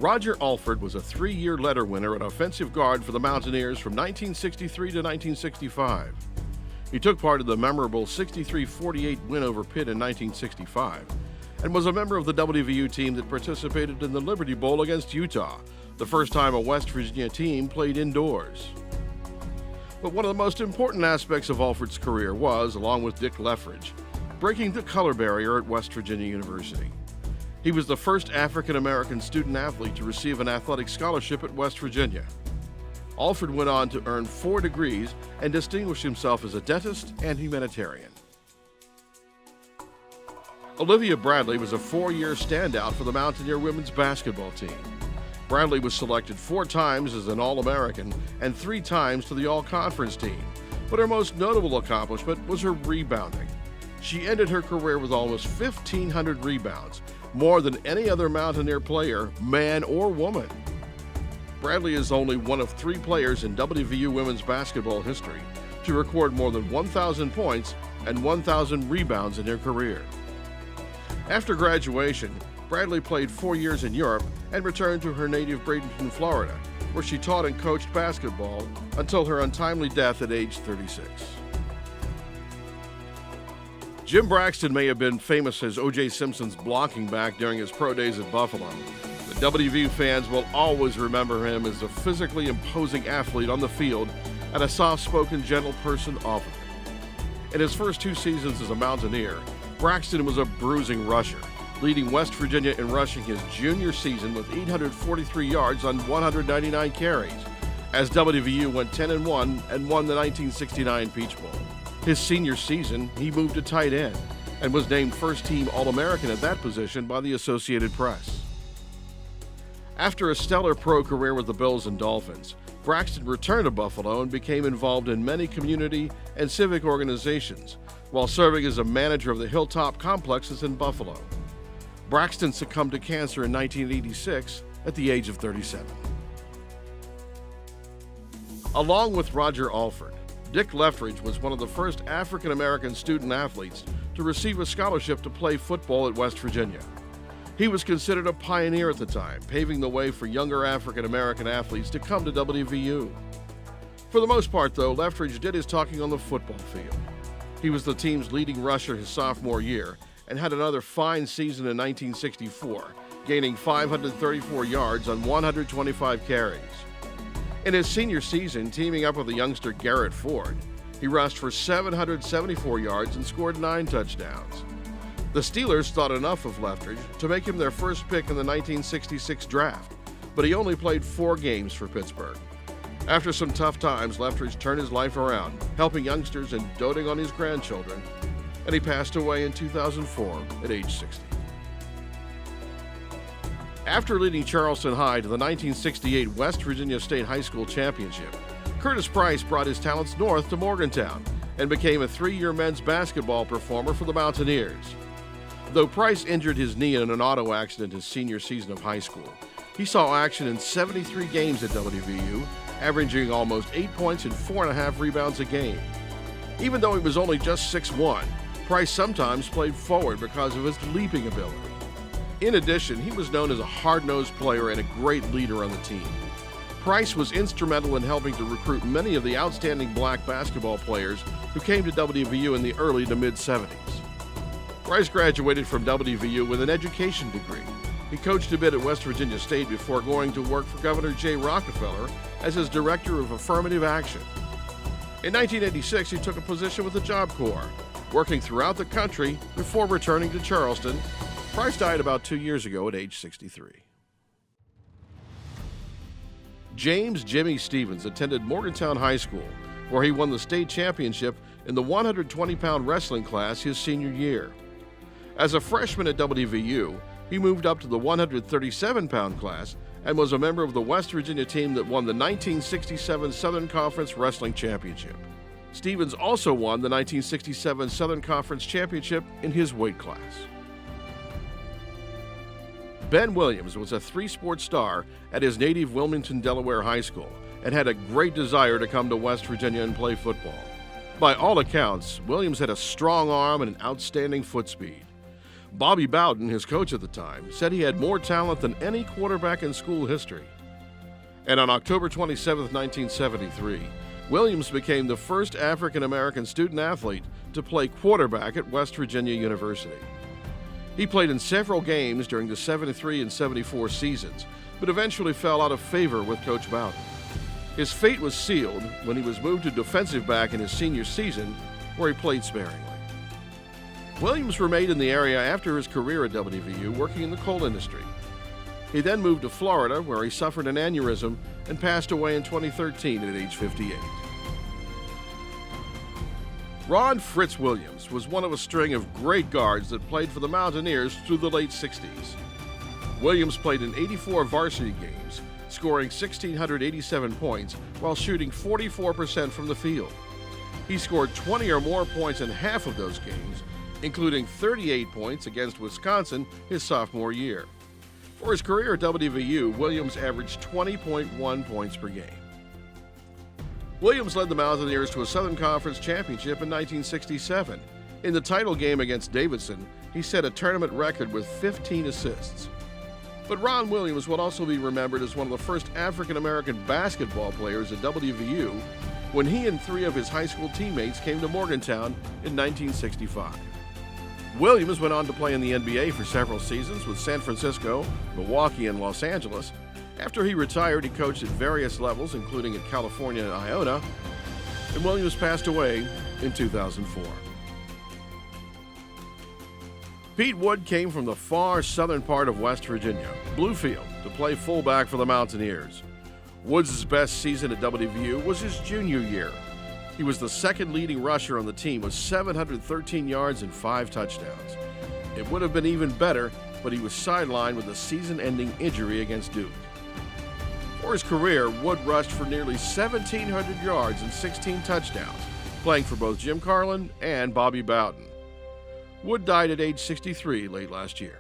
Roger Alford was a 3-year letter winner at offensive guard for the Mountaineers from 1963 to 1965. He took part in the memorable 63-48 win over Pitt in 1965 and was a member of the WVU team that participated in the Liberty Bowl against Utah, the first time a West Virginia team played indoors. But one of the most important aspects of Alford's career was, along with Dick Leffridge, breaking the color barrier at West Virginia University. He was the first African-American student-athlete to receive an athletic scholarship at West Virginia. Alford went on to earn 4 degrees and distinguished himself as a dentist and humanitarian. Olivia Bradley was a 4-year standout for the Mountaineer women's basketball team. Bradley was selected 4 times as an All-American and 3 times to the All-Conference team, but her most notable accomplishment was her rebounding. She ended her career with almost 1,500 rebounds, more than any other Mountaineer player, man or woman. Bradley is only one of 3 players in WVU women's basketball history to record more than 1,000 points and 1,000 rebounds in her career. After graduation, Bradley played 4 years in Europe and returned to her native Bradenton, Florida, where she taught and coached basketball until her untimely death at age 36. Jim Braxton may have been famous as O.J. Simpson's blocking back during his pro days at Buffalo. The WVU fans will always remember him as a physically imposing athlete on the field and a soft-spoken, gentle person off of it. In his first 2 seasons as a Mountaineer, Braxton was a bruising rusher, leading West Virginia in rushing his junior season with 843 yards on 199 carries, as WVU went 10-1 and won the 1969 Peach Bowl. His senior season, he moved to tight end and was named first-team All-American at that position by the Associated Press. After a stellar pro career with the Bills and Dolphins, Braxton returned to Buffalo and became involved in many community and civic organizations while serving as a manager of the Hilltop complexes in Buffalo. Braxton succumbed to cancer in 1986 at the age of 37. Along with Roger Alford, Dick Leffridge was one of the first African-American student-athletes to receive a scholarship to play football at West Virginia. He was considered a pioneer at the time, paving the way for younger African-American athletes to come to WVU. For the most part, though, Leffridge did his talking on the football field. He was the team's leading rusher his sophomore year and had another fine season in 1964, gaining 534 yards on 125 carries. In his senior season, teaming up with the youngster Garrett Ford, he rushed for 774 yards and scored 9 touchdowns. The Steelers thought enough of Leffridge to make him their first pick in the 1966 draft, but he only played 4 games for Pittsburgh. After some tough times, Leffridge turned his life around, helping youngsters and doting on his grandchildren, and he passed away in 2004 at age 60. After leading Charleston High to the 1968 West Virginia State High School Championship, Curtis Price brought his talents north to Morgantown and became a 3-year men's basketball performer for the Mountaineers. Though Price injured his knee in an auto accident his senior season of high school, he saw action in 73 games at WVU, averaging almost 8 points and 4.5 rebounds a game. Even though he was only just 6'1", Price sometimes played forward because of his leaping ability. In addition, he was known as a hard-nosed player and a great leader on the team. Price was instrumental in helping to recruit many of the outstanding black basketball players who came to WVU in the early to mid-'70s. Price graduated from WVU with an education degree. He coached a bit at West Virginia State before going to work for Governor Jay Rockefeller as his Director of Affirmative Action. In 1986, he took a position with the Job Corps, working throughout the country before returning to Charleston. Price died about 2 years ago at age 63. James Jimmy Stevens attended Morgantown High School, where he won the state championship in the 120-pound wrestling class his senior year. As a freshman at WVU, he moved up to the 137-pound class and was a member of the West Virginia team that won the 1967 Southern Conference Wrestling Championship. Stevens also won the 1967 Southern Conference Championship in his weight class. Ben Williams was a 3-sport star at his native Wilmington, Delaware high school and had a great desire to come to West Virginia and play football. By all accounts, Williams had a strong arm and an outstanding foot speed. Bobby Bowden, his coach at the time, said he had more talent than any quarterback in school history. And on October 27, 1973, Williams became the first African-American student-athlete to play quarterback at West Virginia University. He played in several games during the 73 and 74 seasons, but eventually fell out of favor with Coach Bowden. His fate was sealed when he was moved to defensive back in his senior season, where he played sparingly. Williams remained in the area after his career at WVU, working in the coal industry. He then moved to Florida, where he suffered an aneurysm and passed away in 2013 at age 58. Ron Fritz Williams was one of a string of great guards that played for the Mountaineers through the late 60s. Williams played in 84 varsity games, scoring 1,687 points while shooting 44% from the field. He scored 20 or more points in half of those games, including 38 points against Wisconsin his sophomore year. For his career at WVU, Williams averaged 20.1 points per game. Williams led the Mountaineers to a Southern Conference championship in 1967. In the title game against Davidson, he set a tournament record with 15 assists. But Ron Williams would also be remembered as one of the first African-American basketball players at WVU when he and three of his high school teammates came to Morgantown in 1965. Williams went on to play in the NBA for several seasons with San Francisco, Milwaukee, and Los Angeles. After he retired, he coached at various levels, including at California and Iona, and Williams passed away in 2004. Pete Wood came from the far southern part of West Virginia, Bluefield, to play fullback for the Mountaineers. Woods' best season at WVU was his junior year. He was the second leading rusher on the team with 713 yards and 5 touchdowns. It would have been even better, but he was sidelined with a season-ending injury against Duke. For his career, Wood rushed for nearly 1,700 yards and 16 touchdowns, playing for both Jim Carlin and Bobby Bowden. Wood died at age 63 late last year.